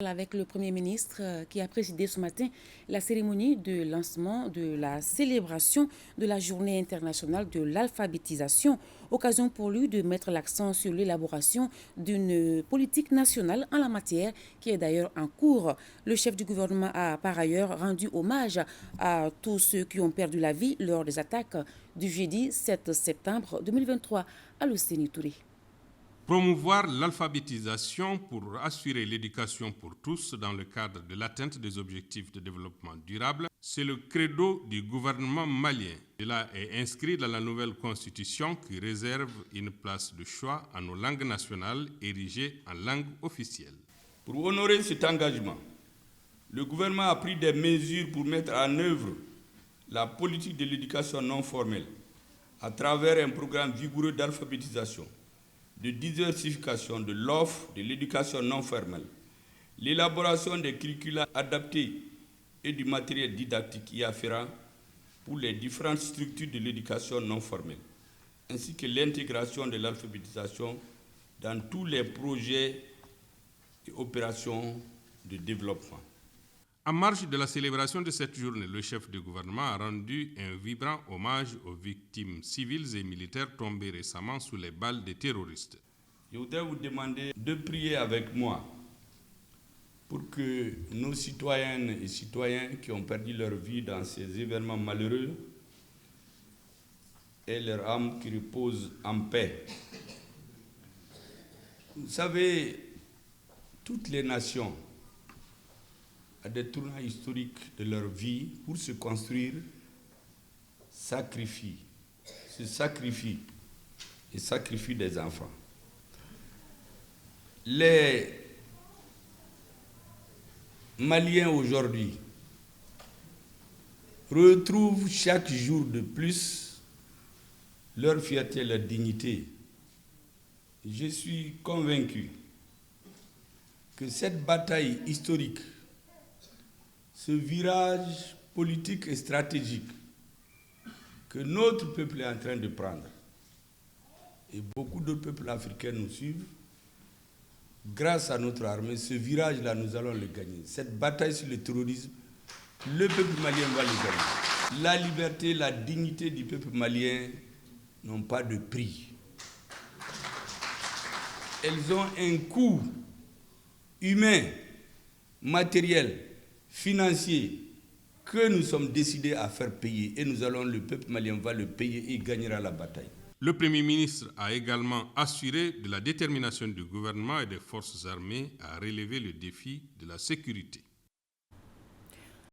parle avec le Premier ministre qui a présidé ce matin la cérémonie de lancement de la célébration de la Journée internationale de l'alphabétisation. Occasion pour lui de mettre l'accent sur l'élaboration d'une politique nationale en la matière qui est d'ailleurs en cours. Le chef du gouvernement a par ailleurs rendu hommage à tous ceux qui ont perdu la vie lors des attaques du jeudi 7 septembre 2023 à l'Océanie Touré. Promouvoir l'alphabétisation pour assurer l'éducation pour tous dans le cadre de l'atteinte des objectifs de développement durable, c'est le credo du gouvernement malien. Cela est inscrit dans la nouvelle constitution qui réserve une place de choix à nos langues nationales érigées en langue officielle. Pour honorer cet engagement, le gouvernement a pris des mesures pour mettre en œuvre la politique de l'éducation non formelle à travers un programme vigoureux d'alphabétisation, de diversification de l'offre de l'éducation non formelle, l'élaboration des curricula adaptés et du matériel didactique y afférent pour les différentes structures de l'éducation non formelle, ainsi que l'intégration de l'alphabétisation dans tous les projets et opérations de développement. En marge de la célébration de cette journée, le chef du gouvernement a rendu un vibrant hommage aux victimes civiles et militaires tombées récemment sous les balles des terroristes. Je voudrais vous demander de prier avec moi pour que nos citoyennes et citoyens qui ont perdu leur vie dans ces événements malheureux aient leur âme qui repose en paix. Vous savez, toutes les nations à des tournants historiques de leur vie pour se construire, sacrifient des enfants. Les Maliens aujourd'hui retrouvent chaque jour de plus leur fierté et leur dignité. Je suis convaincu que cette bataille historique, ce virage politique et stratégique que notre peuple est en train de prendre, et beaucoup d'autres peuples africains nous suivent, grâce à notre armée, ce virage-là, nous allons le gagner. Cette bataille sur le terrorisme, le peuple malien va le gagner. La liberté, la dignité du peuple malien n'ont pas de prix. Elles ont un coût humain, matériel, financier, que nous sommes décidés à faire payer. Et le peuple malien va le payer et gagnera la bataille. Le Premier ministre a également assuré de la détermination du gouvernement et des forces armées à relever le défi de la sécurité.